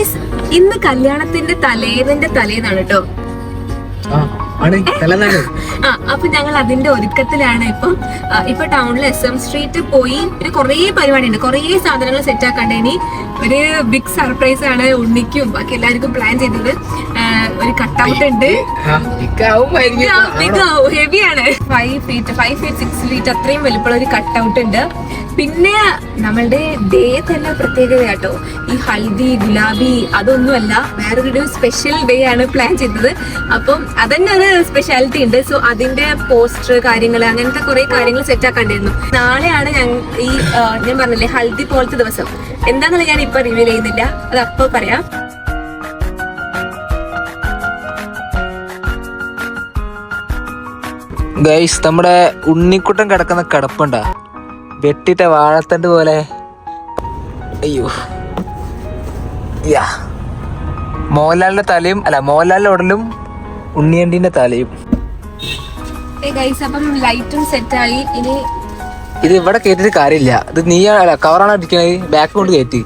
Guys, ഇന്ന് കല്യാണത്തിന്റെ തലേന്നാണ് കേട്ടോ. അപ്പൊ ഞങ്ങൾ അതിന്റെ ഒരുക്കത്തിലാണ്. ഇപ്പൊ ടൗണിൽ SM സ്ട്രീറ്റ് പോയി പിന്നെ കുറേ പരിപാടി ഉണ്ട്, കുറേ സാധനങ്ങൾ സെറ്റ് ആക്കാണ്ട്. ഇനി ഒരു ബിഗ് സർപ്രൈസ് ആണ് ഉണ്ണിക്കും ബാക്കി എല്ലാവർക്കും പ്ലാൻ ചെയ്തത്. ഒരു കട്ടൗട്ട് ഉണ്ട്, ഹെവിയാണ്. 5 feet 6 feet അത്രയും വലിപ്പമുള്ള ഒരു കട്ടൗട്ട് ഉണ്ട്. പിന്നെ നമ്മളുടെ ഡേ തന്നെ പ്രത്യേകത കേട്ടോ. ഈ ഹൽദി ഗുലാബി അതൊന്നുമല്ല, വേറൊരു സ്പെഷ്യൽ ഡേ ആണ് പ്ലാൻ ചെയ്തത്. അപ്പം അതന്നെ ഒരു സ്പെഷ്യാലിറ്റി ഉണ്ട്. സോ അതിന്റെ പോസ്റ്റർ കാര്യങ്ങൾ അങ്ങനത്തെ കുറെ കാര്യങ്ങൾ സെറ്റ് ആക്കാണ്ടിരുന്നു. നാളെയാണ് ഞാൻ പറഞ്ഞില്ലേ ഹൽദി പോലത്തെ ദിവസം. എന്താണെന്നുള്ള ഞാൻ ഇപ്പൊ റിവീൽ ചെയ്യുന്നില്ല, അത് അപ്പൊ പറയാം. ഗൈസ്, നമ്മുടെ ഉണ്ണിക്കുട്ടൻ കിടക്കുന്ന കിടപ്പുണ്ടാ, വെട്ടിട്ട വാഴത്തണ്ട് പോലെ. അയ്യോ, മോഹൻലാലിന്റെ തലയും മോഹൻലാലിന്റെ ഉടലും ഉണ്ണിയണ്ടിന്റെ തലയും. അപ്പം ലൈറ്റും സെറ്റായി. ഇനി ഇത് ഇവിടെ കേട്ടിട്ട് കാര്യമില്ല, ഇത് നീ കവറാണ് ഇരിക്കണത്, ബാക്ക് കൊണ്ട് കയറ്റി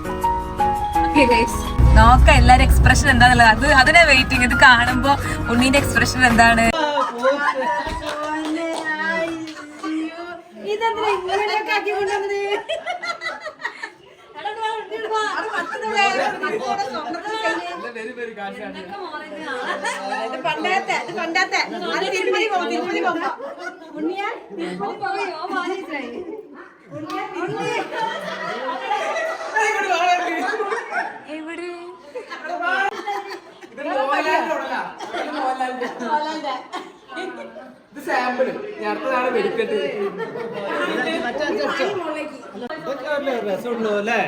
നോക്കാം എല്ലാരും എക്സ്പ്രഷൻ എന്താന്നുള്ളത്. അതിനെ വെയിറ്റിംഗ്. ഇത് കാണുമ്പോ ഉണ്ണീന്റെ എക്സ്പ്രഷൻ എന്താണ്. രസമുണ്ടോ അല്ലേ?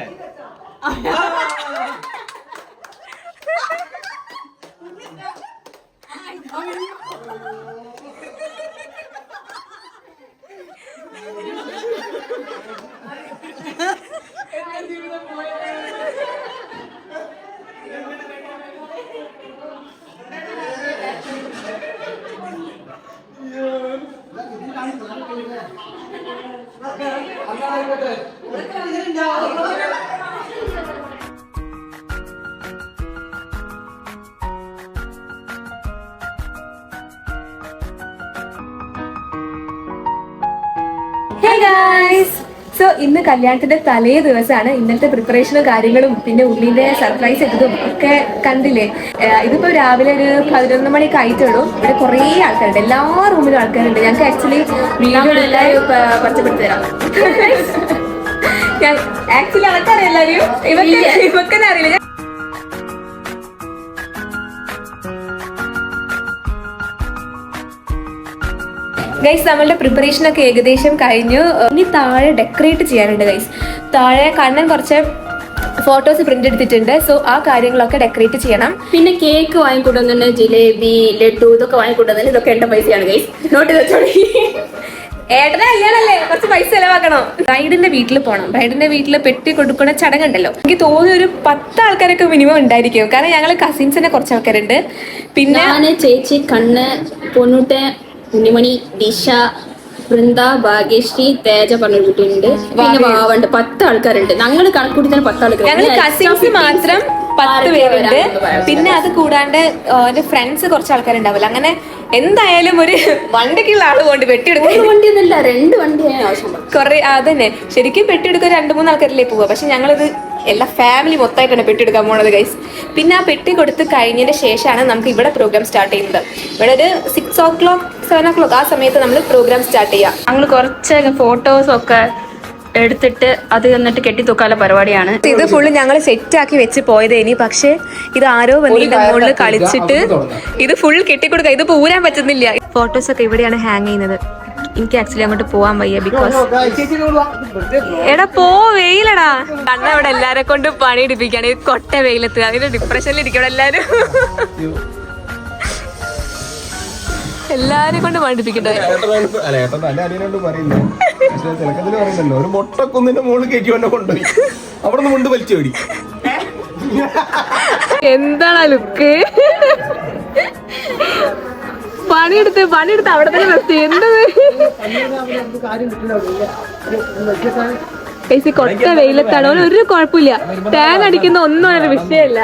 Hey guys! സോ ഇന്ന് കല്യാണത്തിന്റെ തലേ ദിവസമാണ്. ഇന്നത്തെ പ്രിപ്പറേഷനും കാര്യങ്ങളും പിന്നെ ഉള്ളിന്റെ സർപ്രൈസ് ഇട്ടതും ഒക്കെ കണ്ടില്ലേ. ഇതിപ്പോ രാവിലെ ഒരു 11 മണിയൊക്കെ ആയിട്ടുള്ളൂ. ഇവിടെ കുറേ ആൾക്കാരുണ്ട്, എല്ലാ റൂമിലും ആൾക്കാരുണ്ട്. ഞങ്ങൾക്ക് ആക്ച്വലി വീഡിയോ എല്ലാവരും പച്ചപ്പെടുത്തി തരാം. ഞാൻ ആക്ച്വലി ആൾക്കാരെ എല്ലാവരും ഇവക്കെന്നെ അറിയില്ല. ഗൈസ്, നമ്മളുടെ പ്രിപ്പറേഷൻ ഒക്കെ ഏകദേശം കഴിഞ്ഞു. ഇനി താഴെ ഡെക്കറേറ്റ് ചെയ്യാനുണ്ട് ഗൈസ്. താഴെ കണ്ണൻ കുറച്ച് ഫോട്ടോസ് പ്രിന്റ് എടുത്തിട്ടുണ്ട്. സോ ആ കാര്യങ്ങളൊക്കെ ഡെക്കറേറ്റ് ചെയ്യണം. പിന്നെ കേക്ക് വാങ്ങിക്കൊണ്ടുവന്നുണ്ട്, ജിലേബി, ലഡു ഇതൊക്കെ വാങ്ങിക്കൊണ്ടുവന്നു. ഇതൊക്കെ എന്റെ പൈസയാണ് ഗൈസ്, നോട്ട് വെച്ചോളി. ഏട്ടനെ കല്യാണല്ലേ, കുറച്ച് പൈസ ചെലവാക്കണം. ബ്രൈഡിന്റെ വീട്ടിൽ പോകണം. ബ്രൈഡിന്റെ വീട്ടിൽ പെട്ടി കൊടുക്കുന്ന ചടങ്ങുണ്ടല്ലോ. എനിക്ക് തോന്നി ഒരു 10 ആൾക്കാരൊക്കെ മിനിമം ഉണ്ടായിരിക്കും. കാരണം ഞങ്ങള് കസിൻസിന്റെ കുറച്ച് ആൾക്കാരുണ്ട്. പിന്നെ ചേച്ചി, കണ്ണ്, പൊന്നൂട്ടെ, ഉണ്ണിമണി, ദിശ, വൃന്ദ, ഭാഗ്യശ്രീ, തേജ പറഞ്ഞ കുട്ടിയുണ്ട്. പിന്നെ വാവുണ്ട്. 10 ആൾക്കാരുണ്ട്. ഞങ്ങള് കണക്കൂട്ടി തന്നെ 10 ആൾക്കാർ. ഞങ്ങള് കസിൻസ് മാത്രം 10 പേരുണ്ട്. പിന്നെ അത് കൂടാണ്ട് എന്റെ ഫ്രണ്ട്സ് കുറച്ച് ആൾക്കാരുണ്ടാവില്ല. അങ്ങനെ എന്തായാലും ഒരു വണ്ടിക്കുള്ള ആള് കൊണ്ട് പെട്ടിയെടുക്കും. 1 വണ്ടിയൊന്നുമില്ല, 2 വണ്ടിയാണ് ആവശ്യം. കൊറേ അതന്നെ ശരിക്കും പെട്ടിയെടുക്കാൻ 2-3 ആൾക്കാരിലേ പോവുക. പക്ഷെ ഞങ്ങളിത് എല്ലാ ഫാമിലി മൊത്തമായിട്ടാണ് പെട്ടിയെടുക്കാൻ പോണത് ഗൈസ്. പിന്നെ ആ പെട്ടി കൊടുത്ത് കഴിഞ്ഞതിന്റെ ശേഷമാണ് നമുക്ക് ഇവിടെ പ്രോഗ്രാം സ്റ്റാർട്ട് ചെയ്യുന്നത്. ഇവിടെ ഒരു 6 o'clock 7 o'clock ആ സമയത്ത് നമ്മൾ പ്രോഗ്രാം സ്റ്റാർട്ട് ചെയ്യാം. ഞങ്ങൾ കുറച്ച് ഫോട്ടോസ് ഒക്കെ എടുത്തിട്ട് അത് എന്നിട്ട് കെട്ടിത്തൂക്കാനുള്ള പരിപാടിയാണ്. ഇത് ഫുള്ള് ഞങ്ങൾ സെറ്റ് ആക്കി വെച്ച് പോയതേനി. പക്ഷെ ഇത് ആരോ വന്നിട്ട് മുകളിൽ കളിച്ചിട്ട് ഇത് ഫുൾ കെട്ടിക്കൊടുക്കുക. ഇത് പൂരാൻ പറ്റുന്നില്ല. ഫോട്ടോസ് ഒക്കെ ഇവിടെയാണ് ഹാങ് ചെയ്യുന്നത്. എനിക്ക് ആക്ച്വലി അങ്ങോട്ട് പോവാൻ വയ്യ. ബിക്കോസ് എടാ വെയിലടാ. കണ്ണ ഇവിടെ എല്ലാരെ കൊണ്ട് പണി ഇടിപ്പിക്കാണ്. കൊട്ട വെയിലത്ത് അതിന്റെ ഡിപ്രഷനിൽ ഇരിക്കണം എല്ലാരും. എല്ലാരും കൊണ്ട് പഠിപ്പിക്കട്ടെ. ഒരു മൊട്ടക്കുന്നിന്റെ മുകളിൽ കയറ്റി വന്നെ കൊണ്ടുപോയി അവിടെ നിന്ന് കൊണ്ട് വലിച്ചു ഓടി. എന്താണ് ലുക്ക്? പണിയെടുത്ത് അവിടെ തന്നെ നിർത്തി. എന്തത് കൊട്ട വെയിലത്താണ്. ഒരു കുഴപ്പമില്ല. ടാൻ അടിക്കുന്ന ഒന്നും ഒരു വിഷയമല്ല.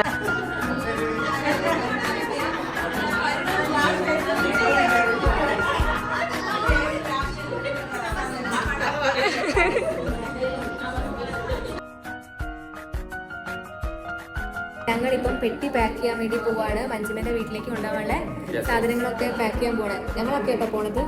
ഞങ്ങളിപ്പം പെട്ടി പാക്ക് ചെയ്യാൻ വേണ്ടി പോവാണ്. മഞ്ജുമേന്റെ വീട്ടിലേക്ക് കൊണ്ടുപോകാനുള്ള സാധനങ്ങളൊക്കെ പാക്ക് ചെയ്യാൻ പോണേ. ഞങ്ങളൊക്കെ കേട്ടോ പോണത്.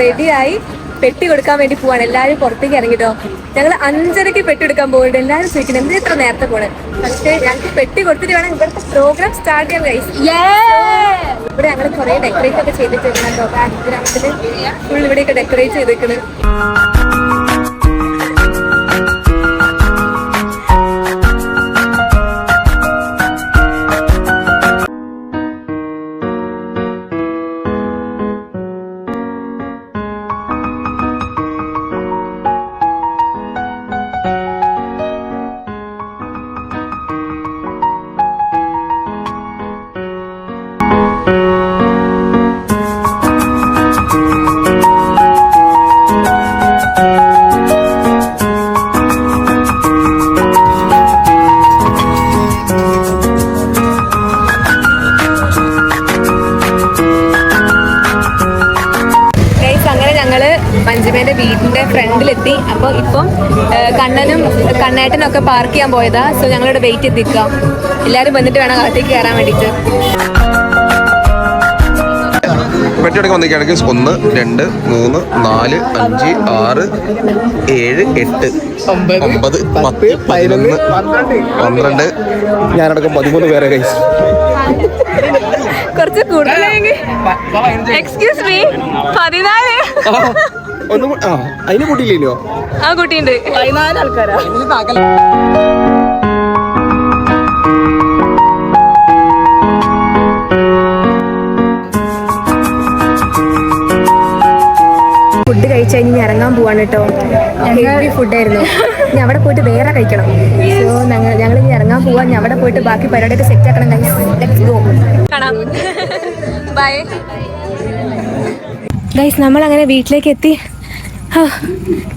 റെഡിയായി പെട്ടി കൊടുക്കാൻ വേണ്ടി പോവാണ്. എല്ലാവരും പുറത്തേക്ക് ഇറങ്ങിട്ടോ. ഞങ്ങൾ 5:30 പെട്ടി എടുക്കാൻ പോകുന്നുണ്ട്. എല്ലാവരും ചോദിക്കണം എന്തിനാ ഇത്ര നേരത്തെ പോണേ. പക്ഷേ ഞങ്ങൾക്ക് പെട്ടി കൊടുത്തിട്ട് വേണം ഇവിടുത്തെ പ്രോഗ്രാം സ്റ്റാർട്ട് ചെയ്യാൻ കഴിയും. ഇവിടെ ഞങ്ങൾ കുറെ ഡെക്കറേറ്റ് ഒക്കെ ചെയ്തിട്ടുണ്ട് കേട്ടോ. ബാക്ക്ഗ്രൗണ്ടില് ഫുൾ ഇവിടെയൊക്കെ ഡെക്കറേറ്റ് ചെയ്തിരിക്കുന്നത്. മഞ്ജുമേന്റെ വീടിന്റെ ഫ്രണ്ടിലെത്തി. അപ്പോൾ ഇപ്പം കണ്ണേട്ടനും ഒക്കെ പാർക്ക് ചെയ്യാൻ പോയതാ. സോ ഞങ്ങളിവിടെ വെയിറ്റ് ചെയ്ത് നിൽക്കാം. എല്ലാവരും വന്നിട്ട് വേണം അകത്തേക്ക് കയറാൻ വേണ്ടിയിട്ട്. പെട്ടിയെടുക്കാൻ വന്നിരിക്കുകയാണെങ്കിൽ 1, 2, 3, 4, 5, 6, 7, 8, 9, 10, 11, 12 ഞാനടക്കം 13 പേരെ കൈ. കുറച്ച് കൂടുതലെങ്കിൽ എക്സ്ക്യൂസ് മീ 14. അതിന് കൂട്ടിയില്ലല്ലോ. ആ കുട്ടിയുണ്ട്. 14 ആൾക്കാരാ. ഫുഡ് കഴിച്ച് കഴിഞ്ഞ് ഇറങ്ങാൻ പോവാണ് കേട്ടോ. ഹെവി ഫുഡായിരുന്നു. ഇനി അവിടെ പോയിട്ട് വേറെ കഴിക്കണം. സോ ഞങ്ങൾ ഇനി ഇറങ്ങാൻ പോവാൻ. ഇനി അവിടെ പോയിട്ട് ബാക്കി പരിപാടിയൊക്കെ സെറ്റ് ആക്കണം. Let's go. കാണാം. Bye guys. നമ്മളങ്ങനെ വീട്ടിലേക്ക് എത്തി.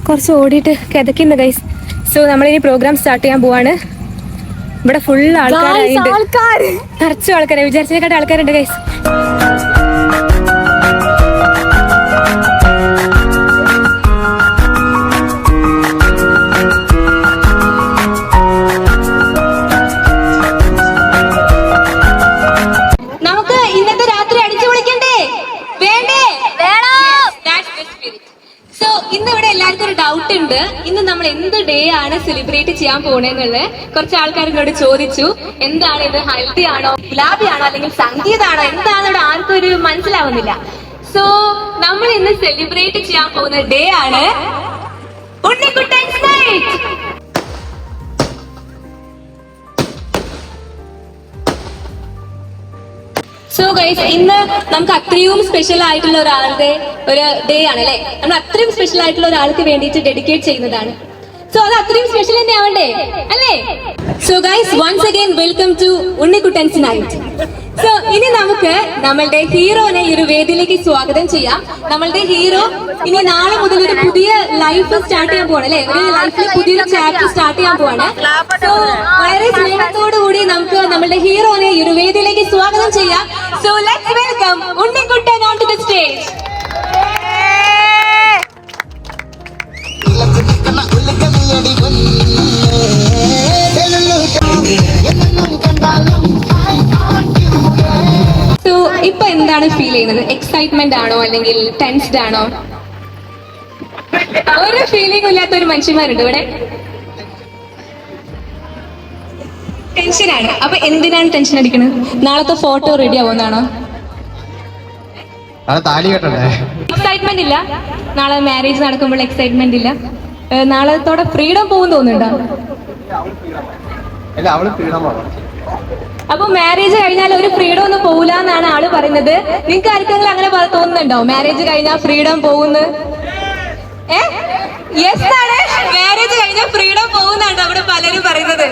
കുറച്ച് ഓടിയിട്ട് കിതക്കുന്നു ഗൈസ്. സോ നമ്മളിനി പ്രോഗ്രാം സ്റ്റാർട്ട് ചെയ്യാൻ പോവാണ്. ഇവിടെ ഫുൾ ആൾക്കാരുണ്ട്. നിറച്ചു ആൾക്കാരെ വിചാരിച്ചതിനെക്കാട്ട് ആൾക്കാരുണ്ട് ഗൈസ്. നമുക്ക് ഇന്നത്തെ രാത്രി അടിച്ചു പൊളിക്കണ്ടേ? വേണ്ടേ? സോ ഇന്ന് ഇവിടെ എല്ലാവർക്കും ഒരു ഡൗട്ട് ഉണ്ട്. ഇന്ന് നമ്മൾ എന്ത് ഡേ ആണ് സെലിബ്രേറ്റ് ചെയ്യാൻ പോണെന്നുള്ളത് കുറച്ച് ആൾക്കാർ എന്നോട് ചോദിച്ചു. എന്താണ് ഇത്? ഹൽദി ആണോ, ഗുലാബി ആണോ, അല്ലെങ്കിൽ സംഗീതാണോ, എന്താണ് ഇവിടെ ആർക്കും ഒരു മനസ്സിലാവുന്നില്ല. സോ നമ്മൾ ഇന്ന് സെലിബ്രേറ്റ് ചെയ്യാൻ പോകുന്ന ഡേ ആണ് ഉണ്ണിക്കുട്ടൻസ് നൈറ്റ്. സോ ഗൈസ്, ഇന്ന് നമുക്ക് അത്രയും സ്പെഷ്യൽ ആയിട്ടുള്ള ഒരാളുടെ ഒരു ഡേ ആണ് അല്ലെ. നമ്മൾ അത്രയും സ്പെഷ്യൽ ആയിട്ടുള്ള ഒരാൾക്ക് വേണ്ടിയിട്ട് ഡെഡിക്കേറ്റ് ചെയ്യുന്നതാണ്. സോ അത് അത്രയും സ്പെഷ്യൽ തന്നെ ആവണ്ടേ അല്ലേ? So guys, once again welcome to Unnikuttan's night. So ഇനി നമുക്ക് നമ്മളുടെ ഹീറോനെ ഈ ഒരു വേദിയിലേക്ക് സ്വാഗതം ചെയ്യാം. നമ്മളുടെ ഹീറോ ഇനി നാളെ മുതൽ ഒരു പുതിയ ലൈഫ് സ്റ്റാർട്ട് ചെയ്യാൻ പോവാണ് അല്ലെ. ഒരു ലൈഫിൽ പുതിയൊരു ചാപ്റ്റർ സ്റ്റാർട്ട് ചെയ്യാൻ പോവാണ്. സോ വളരെ സ്നേഹത്തോടു കൂടി നമുക്ക് നമ്മളുടെ ഹീറോനെ ഈ ഒരു വേദിയിലേക്ക് സ്വാഗതം ചെയ്യാം. So let's welcome Unnikuttan on to the stage. So ഇപ്പൊ എന്താണ് ഫീൽ ചെയ്യുന്നത്? എക്സൈറ്റ്മെന്റ് ആണോ അല്ലെങ്കിൽ ടെൻസ്ഡ് ആണോ? ഒരു ഫീലിംഗ് ഇല്ലാത്ത ഒരു മനുഷ്യന്മാരുണ്ട് ഇവിടെ. ടെൻഷനാണ്. അപ്പൊ എന്തിനാണ് ടെൻഷൻ അടിക്കുന്നത്? നാളത്തെ ഫോട്ടോ റെഡി ആവുന്നതാണോ? എക്സൈറ്റ്മെന്റ് ഇല്ല. നാളെ മാരേജ് നടക്കുമ്പോൾ എക്സൈറ്റ്മെന്റ് ഇല്ല. നാളത്തോടെ ഫ്രീഡം പോകും തോന്നുന്നുണ്ടോ? അപ്പൊ മാരേജ് കഴിഞ്ഞാൽ ഒരു ഫ്രീഡം ഒന്നും പോകില്ല എന്നാണ് ആള് പറയുന്നത്. നിങ്ങൾക്ക് ആർക്കെങ്കിലും അങ്ങനെ തോന്നുന്നുണ്ടോ മാരേജ് കഴിഞ്ഞാൽ ഫ്രീഡം പോകുന്നു? യെസ് ആണ്. മാരേജ് കഴിഞ്ഞാൽ ഫ്രീഡം പോകുന്നുണ്ടോ അവിടെ പലരും പറയുന്നത്?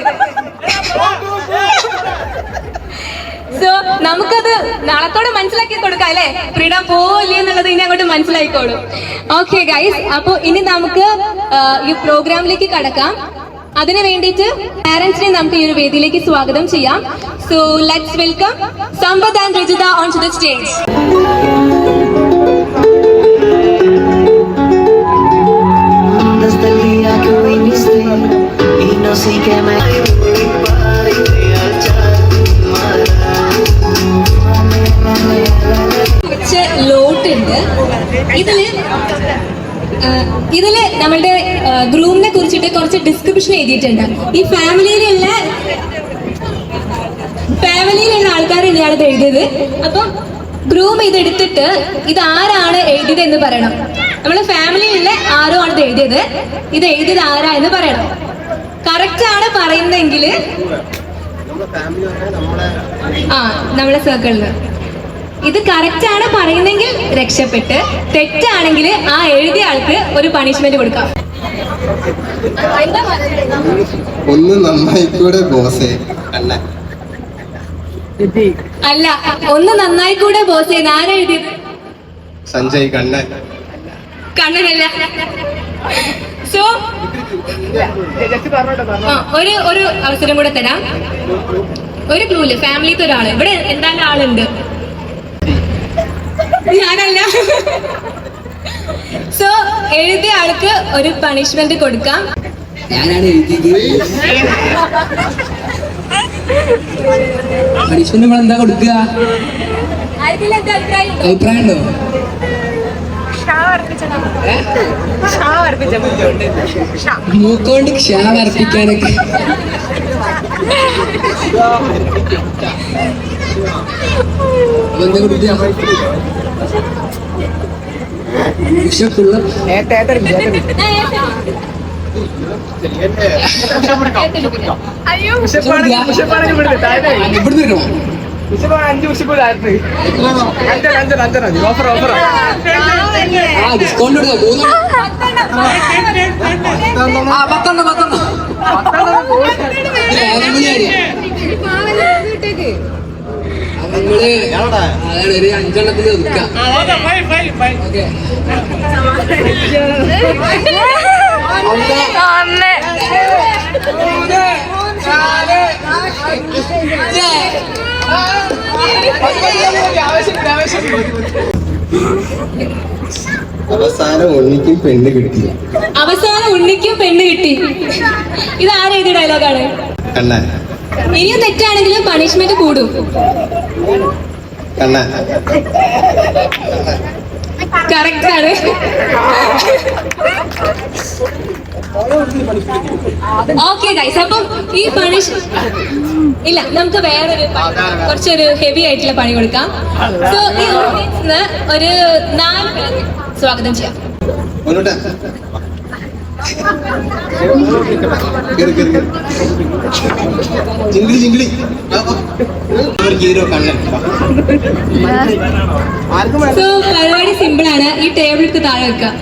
സോ നമുക്കത് നാളത്തോടെ മനസ്സിലാക്കി കൊടുക്കാം അല്ലെ, ഫ്രീഡം പോവില്ലേ എന്നുള്ളത് ഇനി അങ്ങോട്ട് മനസ്സിലായിക്കോളും. ഓക്കെ ഗൈസ്, അപ്പൊ ഇനി നമുക്ക് ഈ പ്രോഗ്രാമിലേക്ക് കടക്കാം. അതിനു വേണ്ടിയിട്ട് പാരന്റ്സിനെ നമുക്ക് ഈ ഒരു വേദിയിലേക്ക് സ്വാഗതം ചെയ്യാം. So let's welcome Sampath and Rajitha on to the stage. Desde el día que viniste y no sé qué me കുറച്ച് ലോട്ടുണ്ട് ഇതില് നമ്മളുടെ ഗ്രൂമിനെ കുറിച്ചിട്ട് കുറച്ച് ഡിസ്ക്രിപ്ഷൻ എഴുതിയിട്ടുണ്ട്. ഈ ഫാമിലിയിലുള്ള ആൾക്കാരാണ് ഇയാളത് എഴുതിയത്. അപ്പം ഗ്രൂം ഇതെടുത്തിട്ട് ഇത് ആരാണ് എഴുതിയത് എന്ന് പറയണം. നമ്മളെ ഫാമിലിയിലുള്ള ആരോ ആണ് ഇത് എഴുതിയത്. ഇത് എഴുതിയത് ആരാ എന്ന് പറയണം. കറക്റ്റ് ആണ് പറയുന്നതെങ്കിൽ നമ്മളെ സർക്കിളില് ഇത് കറക്റ്റ് ആണ് പറയുന്നെങ്കിൽ രക്ഷപ്പെട്ട്, തെറ്റാണെങ്കിൽ ആ എഴുതിയ ആൾക്ക് ഒരു പണിഷ്മെന്റ് കൊടുക്കാം. ഒന്ന് നന്നായിക്കൂടെ ബോസേ അല്ല അല്ല, ഒന്ന് നന്നായി കൂടെ ബോസ് ചെയ്യുന്ന ആരാ എഴുതിയത്? സഞ്ജയ് കണ്ണൻ. കണ്ണനല്ല. സോ ഒരു അവസരം കൂടെ തരാം. ഒരു ക്ലൂല് ഫാമിലിത്തെ ഒരാള് ഇവിടെ എന്തായാലും ആളുണ്ട്. ഞാനല്ല. സോ എഴുതിയ ആൾക്ക് ഒരു പണിഷ്മെന്റ് കൊടുക്കാം. ഞാനാണ് എഴുതിയത്. പണിഷ്മെന്റ് നമ്മൾ എന്താ കൊടുക്കുക? അഭിപ്രായം ഉണ്ടോ? മൂക്കോണ്ട് ക്ഷാ വർപ്പിക്കാനൊക്കെ എന്താ കൊടുക്കുക? വിഷപ്പുള്ള ഡിസ്കൗണ്ട് കൊടുക്കാം. 10 നമ്മള് അതാണ് ഒരു 5 ഒതുക്കാം. അവസാനം ഉണ്ണിക്കും പെണ്ണ് കിട്ടി. അവസാനം ഉണ്ണിക്കും പെണ്ണ് കിട്ടി. ഇത് ആരെഴുതിയ ഡയലോഗാണ്? കണ്ണൻ. ഇനിയും തെറ്റാണെങ്കിലും പണിഷ്മെന്റ് കൂടും. കണ്ണൻ കറക്റ്റ് ആണ്. ഓക്കെ ഗൈസ്, അപ്പം ഈ ഇല്ല, നമുക്ക് വേറൊരു കുറച്ചൊരു ഹെവി ആയിട്ടുള്ള പണി കൊടുക്കാം. സോ ഈ ഓഡിയൻസിന് ഒരു 4 പേര് സ്വാഗതം ചെയ്യാം. ജിംഗിളി ഹീറോ കണ്ണൻ. സോ പരിപാടി സിമ്പിൾ ആണ്. ഈ ടേബിൾ എടുത്ത് താഴെ വെക്കാം.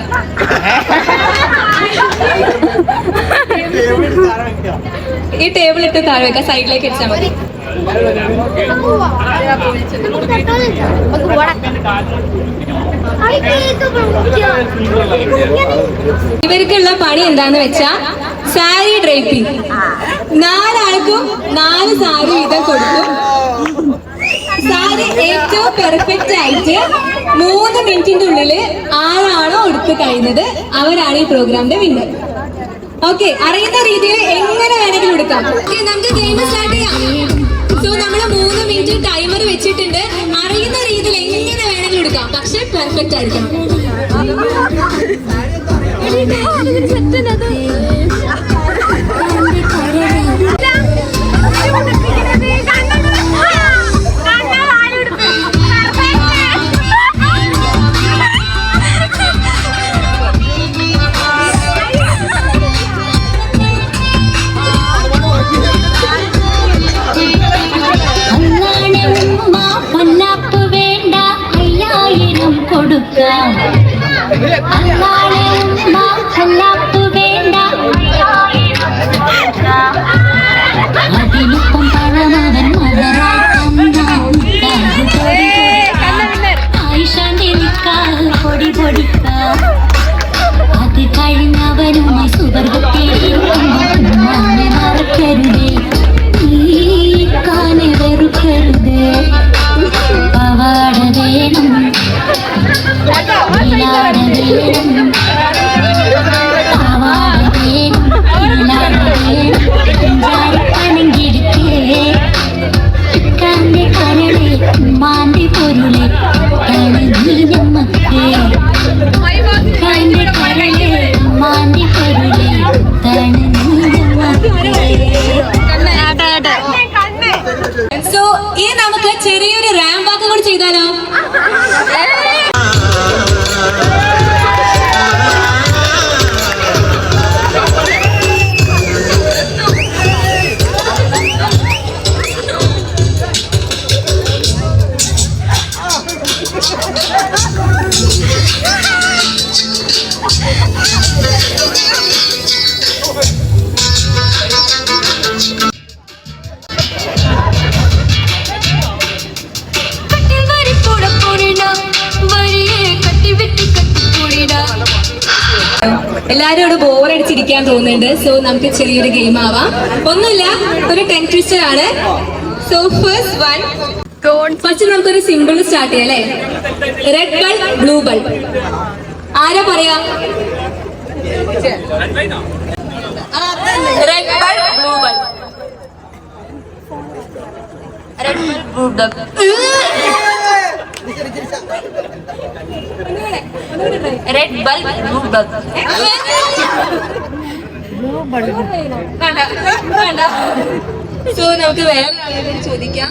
ഈ ടേബിൾ ഇട്ട് താഴെ വെക്കാം. സൈഡിലേക്ക് വെച്ചാൽ മതി. ഇവർക്കുള്ള പണി എന്താന്ന് വെച്ചാ സാരി ഡ്രൈപ്പിംഗ്. 4 ആൾക്കും 4 സാരി വീതം കൊടുക്കും. സാരി ഏറ്റവും പെർഫെക്റ്റ് ആയിട്ട് 3 മിനിറ്റിന്റെ ഉള്ളില് ആരാണോ ഉടുത്ത് കഴിയുന്നത് അവരാണ് ഈ പ്രോഗ്രാമിന്റെ വിന്നർ. ഓക്കെ, അറിയുന്ന രീതിയിൽ എങ്ങനെ വേണമെങ്കിലും എടുക്കാം. നമുക്ക് ഗെയിം സ്റ്റാർട്ട് ചെയ്യാം. സോ നമ്മൾ 3 മിനിറ്റ് ടൈമർ വെച്ചിട്ടുണ്ട്. അറിയുന്ന രീതിയിൽ എങ്ങനെ വേണമെങ്കിലും എടുക്കാം, പക്ഷെ പെർഫെക്റ്റ് ആയിരിക്കണം. അതിനൊപ്പം പഴമവൻ മലരായി ചെയ്താലോ? എല്ലാരും ഇവിടെ ബോറടിച്ചിരിക്കാൻ തോന്നുന്നുണ്ട്. സോ നമുക്ക് ചെറിയൊരു ഗെയിം ആവാം. ഒന്നുമില്ല, ഒരു 10 ട്വിസ്റ്റർ ആണ്. സോ ഫസ്റ്റ് നമുക്കൊരു സിമ്പിൾ സ്റ്റാർട്ട് ചെയ്യാം അല്ലേ? Red bulb, blue bulb. ആരാ പറയാ? Red bulb, blue bulb. Red bulb, blue bulb. Red bulb, blue bulb. So നമുക്ക് വേറെ ആളുകളോട് ചോദിക്കാം.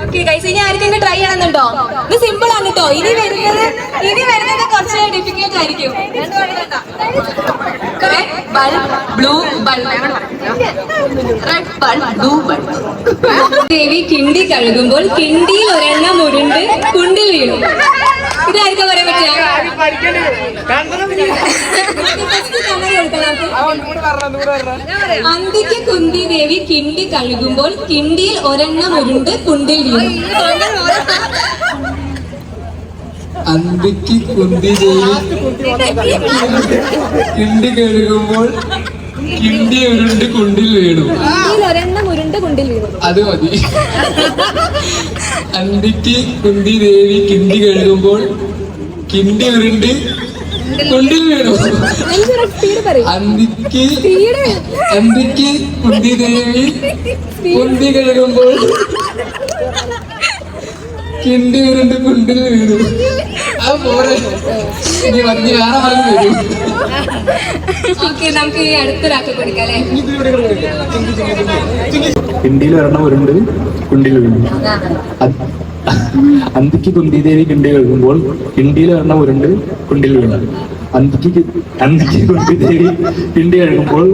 ഓക്കെ ഗൈസ്, ഇനി ആർക്കെങ്കിലും ട്രൈ ചെയ്യണമെന്നുണ്ടോ? ഇത് സിമ്പിൾ ആണ് കേട്ടോ. ഇനി വരുന്നത് കുറച്ച് ഡിഫിക്കൽട്ട് ആയിരിക്കും. Red bulb, blue bulb. Red bulb, blue bulb. Devi കിണ്ടി കഴുകുമ്പോൾ കിണ്ടിയിൽ ഒരെണ്ണം ഉരുണ്ട് കുണ്ടിൽ വീണു. ഇതായിരിക്കും പറയാൻ പറ്റുക. അന്തിക്ക് കുന്തി ദേവി കിണ്ടി കഴുകുമ്പോൾ കിണ്ടിയിൽ ഒരെണ്ണം ഉരുണ്ട് കുണ്ടിൽ വീണു. അന്തിക്ക് കുന്തി ദേവി കിണ്ടി കഴുകുമ്പോൾ കിണ്ടി ഉരുണ്ട് കുണ്ടിൽ വീണു. ഒരെണ്ണം ഉരുണ്ട് കുണ്ടിൽ വീണു. അത് മതി. അന്തിക്ക് കുന്തി ദേവി കിണ്ടി കഴുകുമ്പോൾ കിണ്ടി ഉരുണ്ട് കുണ്ടിൽ വീണു. അന്തിക്ക് കുന്തി ദേവി കുന്തി കഴുകുമ്പോൾ കിണ്ടി ഉരുണ്ട് കുണ്ടിൽ വീണു. അത് പോരെ, ഇനി വേറെ പറഞ്ഞു വരും. ഓക്കെ, നമുക്ക് ഈ അടുത്തൊരാൾക്ക് കൊടുക്കാം അല്ലേ? കിണ്ടിയിൽ ഒരെണ്ണം ഉരുണ്ട് കുണ്ടിൽ വീണു. അന്തിക്ക് കുന്തിദേവി കിണ്ടി കഴുകുമ്പോൾ കിണ്ടിയിൽ ഒരെണ്ണം ഉരുണ്ട് കുണ്ടിൽ വീണു. അന്തിക്ക് കുന്തിദേവി കിണ്ടി കഴുകുമ്പോൾ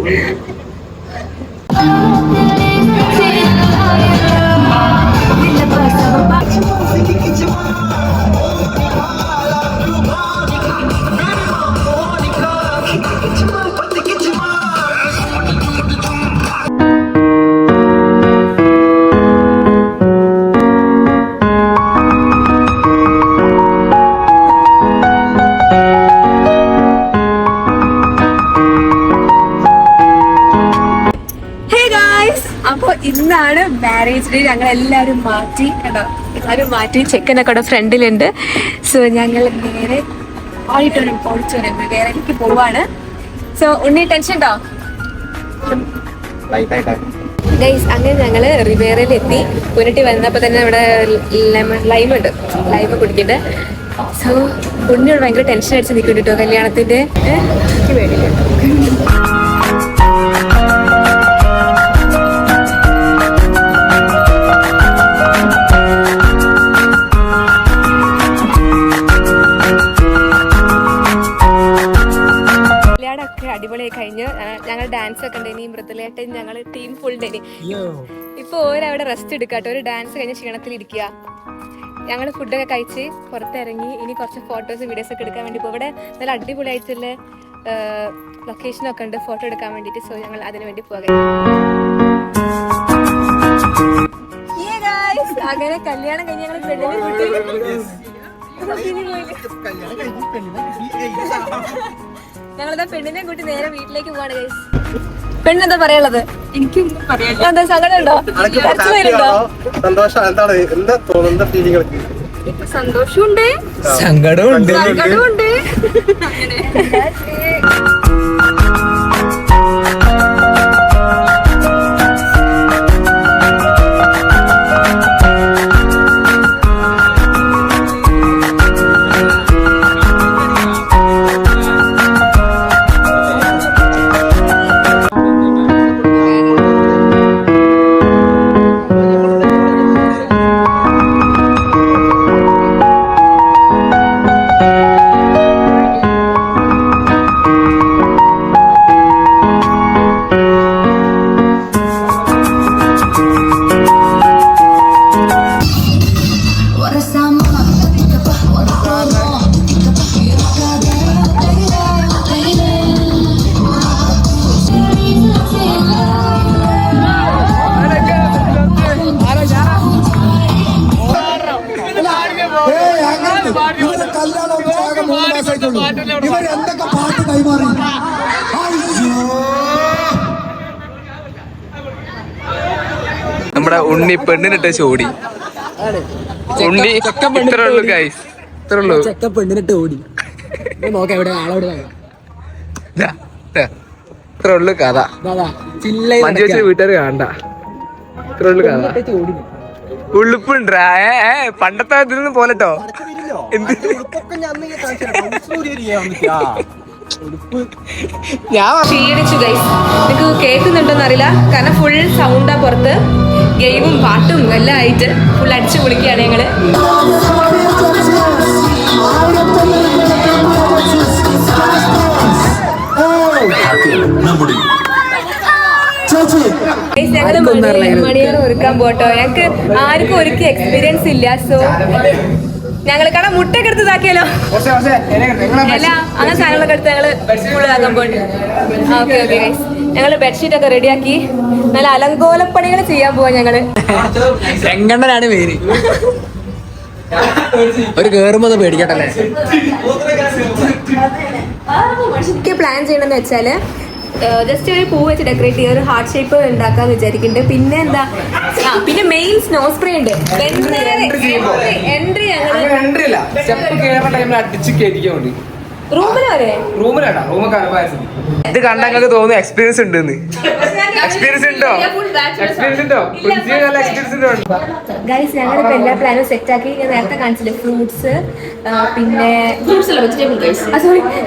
അപ്പൊ ഇന്നാണ് മാരേജ് ഡേ. ഞങ്ങൾ എല്ലാവരും മാറ്റി കേട്ടോ, എല്ലാവരും മാറ്റി. ചെക്കനൊക്കെ അവിടെ ഫ്രണ്ടിലുണ്ട്. സോ ഞങ്ങൾ നേരെ ഓഡിറ്റോറിയം വേറെക്ക് പോവാണ്. സോ ഉണ്ണി ടെൻഷൻ ഉണ്ടോ ഗൈസ്? അങ്ങനെ ഞങ്ങള് റിവേറയിൽ എത്തി. പുനട്ടി വന്നപ്പോ തന്നെ ഇവിടെ ലൈം ഉണ്ട്, ലൈം കുടിക്കണ്ട്. സോ ഉണ്ണിയോട് ഭയങ്കര ടെൻഷൻ അടിച്ച് നിൽക്കും കേട്ടോ കല്യാണത്തിന്റെ. എനിക്ക് വേണ്ടില്ല. അടിപൊളിയായി കഴിഞ്ഞ് ഞങ്ങൾ ഡാൻസ് ഒക്കെ ഉണ്ട്. ഇനി മൃദുലേട്ടൻ ഞങ്ങൾ ടീം ഫുൾ ഡേ. ഇപ്പൊ ഓരവിടെ റെസ്റ്റ് എടുക്കാട്ടോ. ഒരു ഡാൻസ് കഴിഞ്ഞ് ക്ഷീണത്തിൽ ഇരിക്കുക. ഞങ്ങൾ ഫുഡൊക്കെ കഴിച്ച് പുറത്തിറങ്ങി. ഇനി കുറച്ച് ഫോട്ടോസ് വീഡിയോസ് ഒക്കെ എടുക്കാൻ വേണ്ടി പോകും. ഇവിടെ നല്ല അടിപൊളിയായിട്ടുള്ള ലൊക്കേഷനൊക്കെ ഉണ്ട് ഫോട്ടോ എടുക്കാൻ വേണ്ടിയിട്ട്. സോ ഞങ്ങൾ അതിനു വേണ്ടി പോകാം. അങ്ങനെ കല്യാണം കഴിഞ്ഞ് ഞങ്ങൾ പെണ്ണിനെ കൂട്ടി ഞങ്ങളെന്താ പെണ്ണിനെ കൂട്ടി നേരെ വീട്ടിലേക്ക് പോവാണ് ഗൈസ്. പെണ്ണെന്താ പറയാനുള്ളത്? എനിക്കൊന്നും പറയാനില്ല. എന്താ സങ്കടം ഉണ്ടോ? സന്തോഷമുണ്ട്, സങ്കടമുണ്ട്. സങ്കടമുണ്ട്. ഉണ്ണി പെണ്ണിനിട്ട് ചോടി. ഉണ്ണി ഇത്ര ഉള്ളു ഗൈസ്, ഇത്ര ഉള്ളു. പെണ്ണിനിട്ട് ഓടി നോക്കാം എവിടെ ആളോട് ഇത്ര ഉള്ളു കഥ. മഞ്ജു വെച്ച വീട്ടുകാർ കാണണ്ട. ഇത്ര ഉള്ളു കഥ. ഉളുപ്പുണ്ടാ പണ്ടത്തെ ഇതിൽ പോലെട്ടോ. എന്ത് ക്ഷീണിച്ചു ഗൈസ്. നിങ്ങൾക്ക് കേൾക്കുന്നുണ്ടോന്ന് അറിയില്ല, കാരണം ഫുൾ സൗണ്ടാ പുറത്ത്. ഗെയിമും പാട്ടും എല്ലാം ആയിട്ട് ഫുൾ അടിച്ചു പൊളിക്കുകയാണ് ഞങ്ങള്. ഞങ്ങള് മണിയേറെ ഒരുക്കാൻ പോട്ടോ. ഞങ്ങക്ക് ആർക്കും ഒരുക്കി എക്സ്പീരിയൻസ് ഇല്ല. സോ ഞങ്ങള് കാണാൻ മുട്ടൊക്കെ എടുത്ത് ഇതാക്കിയാലോ, എല്ലാ അങ്ങനെ സാധനങ്ങളൊക്കെ എടുത്ത് ഞങ്ങള് ഫുള്ളാക്കാൻ പോയിട്ട്. ഓക്കെ ഓക്കെ ഗൈസ്, ഞങ്ങള് ബെഡ്ഷീറ്റ് ഒക്കെ റെഡിയാക്കി നല്ല അലങ്കോലപ്പണികൾ ചെയ്യാൻ പോവാ ഞങ്ങള്. ചെങ്കണ്ണനാണ് പേര്. ഒരു കേറുമ്പോ പേടിക്കട്ടല്ലേ. പ്ലാൻ ചെയ്യണമെന്ന് വെച്ചാല് ജസ്റ്റ് ഒരു പൂ വെച്ച് ഡെക്കറേറ്റ് ചെയ്യുക, ഒരു ഹാർട്ട് ഷേപ്പ് ഉണ്ടാക്കാന്ന് വിചാരിക്കുന്നുണ്ട്. പിന്നെ എന്താ, പിന്നെ മെയിൻ സ്നോ സ്പ്രേ ഉണ്ട്. എൻട്രി റൂമിൽ വരെ ഇത് കണ്ടാ നിങ്ങൾക്ക് തോന്നുന്നു എക്സ്പീരിയൻസ് ഉണ്ടെന്ന്. എക്സ്പീരിയൻസ് ഉണ്ടോ? എക്സ്പീരിയൻസ് ഉണ്ടോ? എക്സ്പീരിയൻസ് ഉണ്ടോ? ഗൈസ്, ഞങ്ങളിപ്പോ എല്ലാ പ്ലാനും സെറ്റ് ആക്കി. ഞാൻ നേരത്തെ കാണിച്ചില്ലേ ഫ്രൂട്ട്സ്, പിന്നെ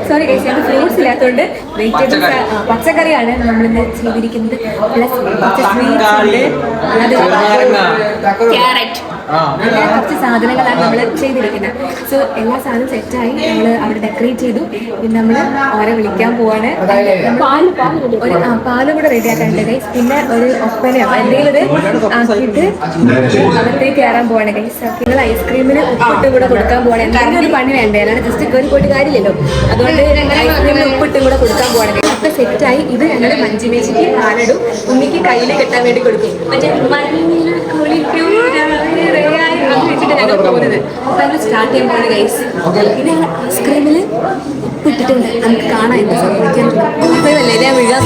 സോറി ഗൈസ്, ഞങ്ങൾക്ക് ഫ്രൂട്ട്സ് ഇല്ലാത്തതുകൊണ്ട് വെജിറ്റബിൾസ് പച്ചക്കറിയാണ് നമ്മളിന്ന് ചെയ്തിരിക്കുന്നത്. പ്ലസ് കുറച്ച് സ്വീറ്റ്സ് ഉണ്ട്, ക്യാരറ്റ്, അങ്ങനെ കുറച്ച് സാധനങ്ങളാണ് നമ്മൾ ചെയ്തിരിക്കുന്നത്. സോ എല്ലാ സാധനവും സെറ്റായി നമ്മൾ അവിടെ ഡെക്കറേറ്റ് ചെയ്തു. പിന്നെ നമ്മൾ അവരെ വിളിക്കാൻ പോവാണ്. ഒരു പാലും കൂടെ റെഡി ആക്കാനുണ്ട് ഗൈസ്. പിന്നെ ഒരു ഒപ്പനയോ എന്തെങ്കിലും ഇത് ആക്കിയിട്ട് അകത്തേക്ക് കയറാൻ പോവാണ് ഗൈസ്. നിങ്ങൾ ഐസ്ക്രീമിന് ഉപ്പിട്ട് കൂടെ കൊടുക്കാൻ പോവാണ്. എന്തെങ്കിലും ഒരു പണി വേണ്ടേ, അല്ലാണ്ട് ജസ്റ്റ് കയറി പോയിട്ട് കാര്യമില്ലല്ലോ. അതുകൊണ്ട് ഐസ്ക്രീമിന് ഉപ്പിട്ടും കൂടെ കൊടുക്കാൻ പോവാണ്. ഒക്കെ സെറ്റായി. ഇത് ഞങ്ങൾ മഞ്ജുമേച്ചിക്ക് പാലിടും, ഉണ്ണിക്ക് കയ്യിൽ കെട്ടാൻ വേണ്ടി കൊടുക്കും. മറ്റേ വെച്ചിട്ട് ഞങ്ങൾ പോകുന്നത്. അപ്പൊ ഞങ്ങൾ സ്റ്റാർട്ട് ചെയ്യാൻ പോവാണ് ഗൈസ്. ഇത് ഐസ്ക്രീമിൽ ഉപ്പിട്ടിട്ടുണ്ട്, നമുക്ക് കാണാം എന്താ സംഭവിക്കാനുള്ളത്. ഞാൻ വീഴാൻ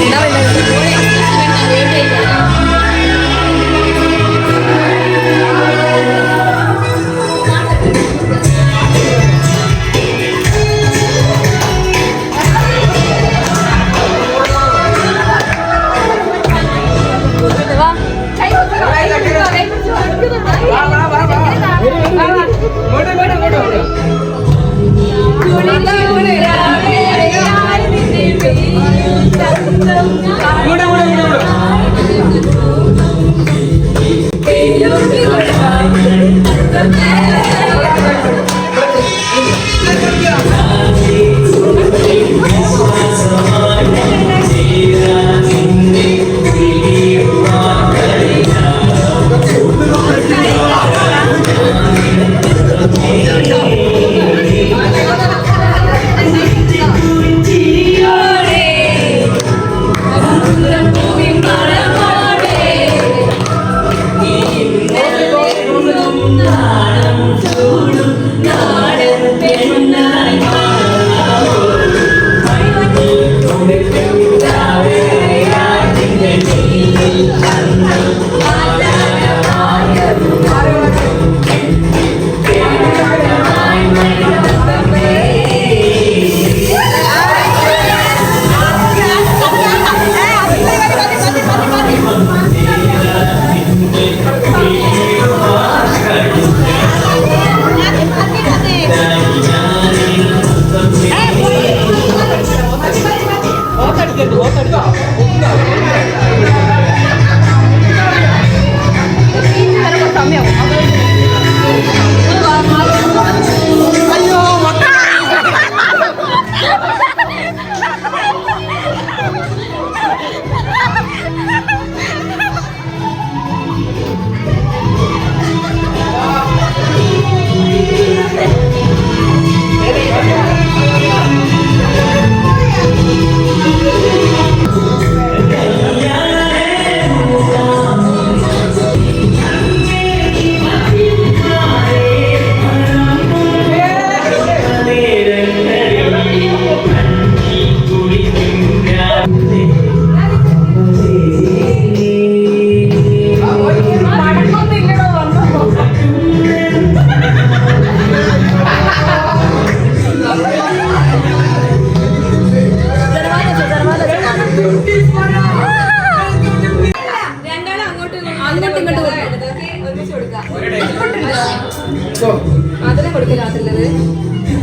അതിനെ കൊടുക്കലാത്തുള്ളത്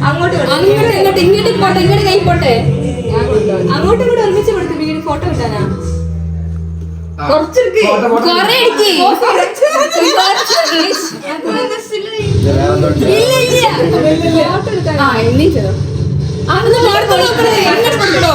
അങ്ങോട്ട് ഇങ്ങോട്ട് പോട്ടെ, ഇങ്ങോട്ട് കൈ പോട്ടെ. അങ്ങോട്ടും ഇങ്ങോട്ട് ഒരുമിച്ച് കൊടുക്കും. വീട് ഫോട്ടോ കിട്ടാനാ കുറച്ചെടുക്ക്, കൊറേ എടുക്ക്. ആ എണ്ണീച്ചതോ അന്ന് കൊടുക്കണോ, എങ്ങനെ കൊടുക്കണോ?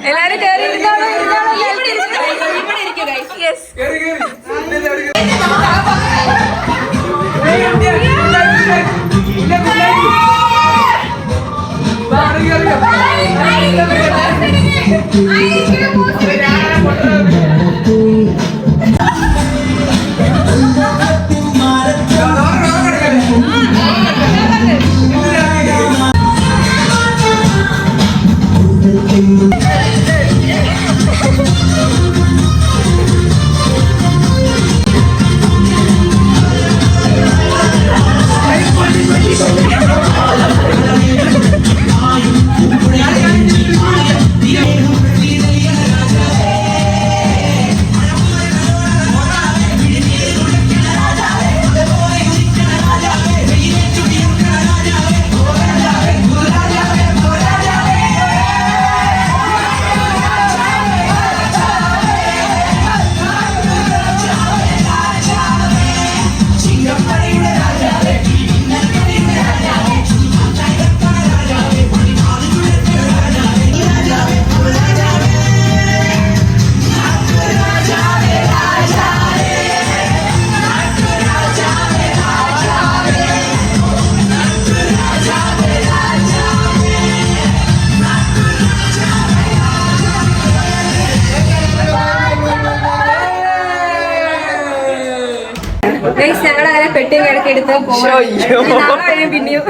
എല്ലാരും കേറി ഞങ്ങളങ്ങനെ പെട്ടി കിടക്കി എടുത്ത് പോകാൻ പിന്നെയും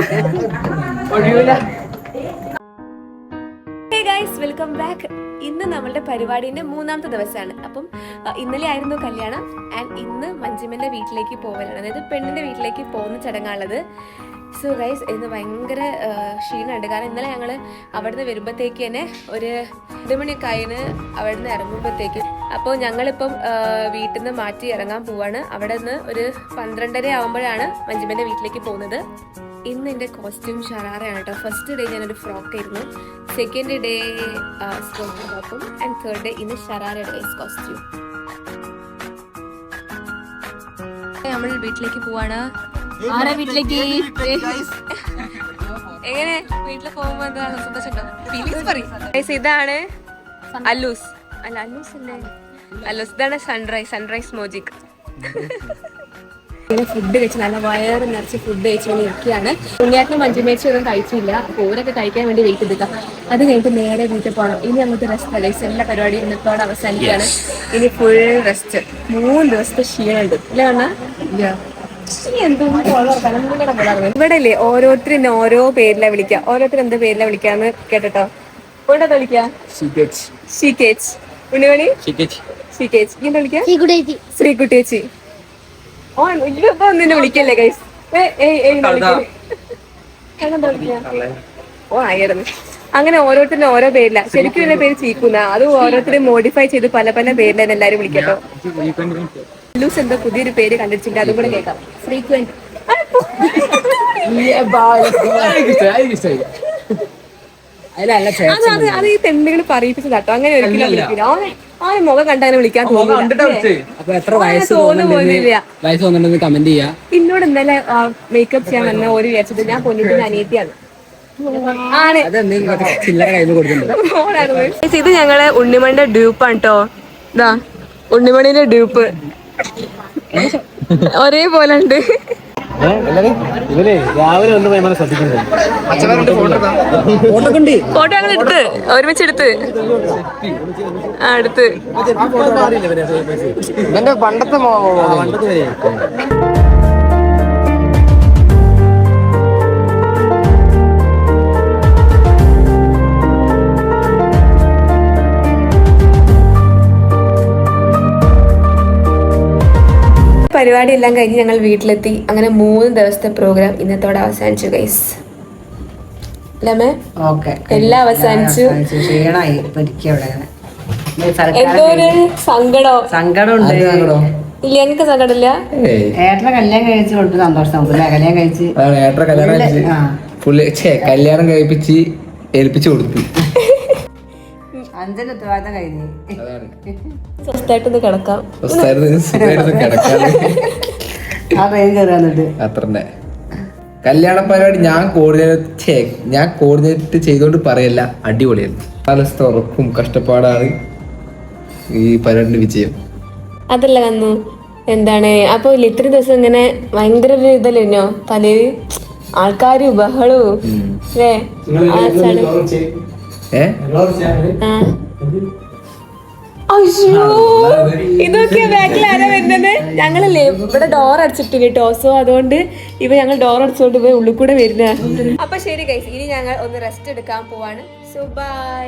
വെൽക്കം ബാക്ക്. ഇന്ന് നമ്മളുടെ പരിപാടിന്റെ 3ാമത്തെ ദിവസമാണ്. അപ്പം ഇന്നലെ ആയിരുന്നു കല്യാണം ആൻഡ് ഇന്ന് മഞ്ജിമന്റെ വീട്ടിലേക്ക് പോകലാണ്, അതായത് പെണ്ണിന്റെ വീട്ടിലേക്ക് പോകുന്ന ചടങ്ങാണുള്ളത്. സോ ഗൈസ് ഇന്ന് ഭയങ്കര ക്ഷീണമുണ്ട്. കാരണം ഇന്നലെ ഞങ്ങൾ അവിടുന്ന് വരുമ്പോഴത്തേക്ക് തന്നെ ഒരു 2 മണിയൊക്കെ ആയിന് അവിടുന്ന് ഇറങ്ങുമ്പോഴത്തേക്ക്. അപ്പോൾ ഞങ്ങളിപ്പം വീട്ടിൽ നിന്ന് മാറ്റി ഇറങ്ങാൻ പോവാണ്. അവിടെ നിന്ന് ഒരു 12:30 ആകുമ്പോഴാണ് മഞ്ജിമന്റെ വീട്ടിലേക്ക് പോകുന്നത്. ഇന്ന് എൻ്റെ കോസ്റ്റ്യൂം ഷറാറയാണ് കേട്ടോ. ഫസ്റ്റ് ഡേ ഞാനൊരു ഫ്രോക്കായിരുന്നു, സെക്കൻഡ് ഡേ സ്കോട്ട് ടോപ്പും ആൻഡ് തേർഡ് ഡേ ഇന്ന് ഷറാറയുടെ ഡേസ് കോസ്റ്റ്യൂം. നമ്മൾ വീട്ടിലേക്ക് പോവാണ്. ആരാ വീട്ടിലേക്ക്? എങ്ങനെ വീട്ടിൽ പോകുമ്പോ എന്താണ് സന്തോഷം? ഇതാണ് അല്ലൂസ്, അല്ല അല്ലൂസ് അല്ലേ, അല്ലൂസ്. ഇതാണ് സൺറൈസ് മോജിക്. ഇങ്ങനെ ഫുഡ് കഴിച്ച് നല്ല വയറ് നിറച്ച് ഫുഡ് കഴിച്ചുകൊണ്ട് ഇരിക്കുകയാണ്. ഉണ്ണിയാക്കും മഞ്ജുമേച്ചും ഒന്നും കഴിച്ചില്ല. ഓരൊക്കെ കഴിക്കാൻ വേണ്ടി വെയിറ്റ് ചെയ്തിക്കാം. അത് കഴിഞ്ഞിട്ട് നേരെ വീട്ടിൽ പോകണം. ഇനി അങ്ങോട്ട് റെസ്റ്റ് അല്ലേ, എല്ലാ പരിപാടിയും ഇന്നത്തോടെ അവസാനിക്കുകയാണ്. ഇനി ഫുൾ റെസ്റ്റ്. 3 ദിവസത്തെ ക്ഷീണമുണ്ട് അല്ലേ അണ്ണാ? ഇവിടെ അല്ലേ ഓരോരുത്തരും ഓരോ പേരിലാ വിളിക്കുക. ഓരോരുത്തരും എന്ത് പേരിലാ വിളിക്കാന്ന് കേട്ടോ. ഇവിടെ വിളിക്കാ ഷീക്കേച്ച്, ഉണ്ണിമണി ഷീക്കേച്ച്, ഇങ്ങനെ വിളിക്കാ ശ്രീകുട്ടിയേച്ചി. ഓ ഇപ്പൊ ഒന്നിനെ വിളിക്കല്ലേ ഗൈസ്? ഓ ആയിരുന്നു. അങ്ങനെ ഓരോരുത്തരും ഓരോ പേരില്ല. ശരിക്കും എന്റെ പേര് ചീക്കുന്ന, അത് ഓരോരുത്തരും മോഡിഫൈ ചെയ്ത് പല പല പേരിലാണ് എല്ലാരും വിളിക്കട്ടോ. ലൂസ് എന്തോ പുതിയൊരു പേര് കണ്ടിട്ടില്ല, അതും കൂടെ കേൾക്കാം. ഫ്രീക്വന്റ്. അത് ഈ തെണ്ടുകൾ പറയിപ്പിച്ചതാട്ടോ. അങ്ങനെ ഒരിക്കലും വിളിക്കില്ല. ആ മുഖം കണ്ടങ്ങനെ വിളിക്കാൻ തോന്നുന്നില്ല. കമന്റ് ചെയ്യാ. എന്നോട് ഇന്നലെ മേക്കപ്പ് ചെയ്യാൻ വന്ന ഒരു വിചാരിച്ചത് ഞാൻ പൊന്നിന്റെ അനിയത്തിയാണ്. ഇത് ഞങ്ങളെ ഉണ്ണിമണിന്റെ ഡ്യൂപ്പാണ് കേട്ടോ. ഇതാ ഉണ്ണിമണിന്റെ ഡ്യൂപ്പ് ഒരേപോലെ ഉണ്ട്. ഇവനെ രാവിലെ വന്ന് ഭയങ്കര ശ്രദ്ധിക്കുന്നുണ്ട്. ഫോട്ടോ ഞങ്ങൾ എടുത്ത് ഒരുമിച്ച് എടുത്ത് എടുത്ത് ഇവന്റെ പണ്ടത്തെ പരിപാടി എല്ലാം കഴിഞ്ഞ് ഞങ്ങൾ വീട്ടിലെത്തി. അങ്ങനെ 3 ദിവസത്തെ പ്രോഗ്രാം ഇന്നത്തോടെ അവസാനിച്ചു ഗൈസ്. അല്ലേ എല്ലാം അവസാനിച്ചു. എന്തോ ഒരു സങ്കടം ഇല്ല, എനിക്ക് സങ്കടമില്ല. ഏട്ടനെ കല്യാണം കഴിച്ചു കൊണ്ട് സന്തോഷം കല്യാണം കഴിച്ച് കല്യാണം കഴിപ്പിച്ച് ഏൽപ്പിച്ചു കൊടുത്തു. 5 ഉത്തരവാദിത്തം കഴിഞ്ഞ് സ്വസ്ഥായിട്ടൊന്ന് കിടക്കാം. ആ ട്രെയിൻ കയറാന്നിട്ട് അത്രന്നെ കല്യാണ പരിപാടി ഞാൻ കോർഡിനേറ്റ് ചെയ്തോണ്ട് പറയല്ല, അടിപൊളിയായിരുന്നു. കാലസ്ഥ ഉറക്കും കഷ്ടപ്പാടാണ് ഈ പരിപാടിന്റെ വിജയം. അതല്ല വന്നു എന്താണ് അപ്പൊ ഇത്രയും ദിവസം ഇങ്ങനെ ഭയങ്കര ഒരു ഇതല്ലോ തലയിൽ ആൾക്കാരും ബഹളവും അല്ലേ? ഇതൊക്കെ ബാക്കിൽ ആരാ വരുന്നത്? ഞങ്ങളല്ലേ ഇവിടെ ഡോർ അടച്ചിട്ടില്ല കേട്ടോ. സോ അതുകൊണ്ട് ഞങ്ങൾ ഡോർ അടച്ചോണ്ട് പോയി ഉള്ളിൽ കൂടെ വരുന്ന. അപ്പൊ ശരി ഗൈസ്, ഇനി ഞങ്ങൾ ഒന്ന് റെസ്റ്റ് എടുക്കാൻ പോവാണ്. So by.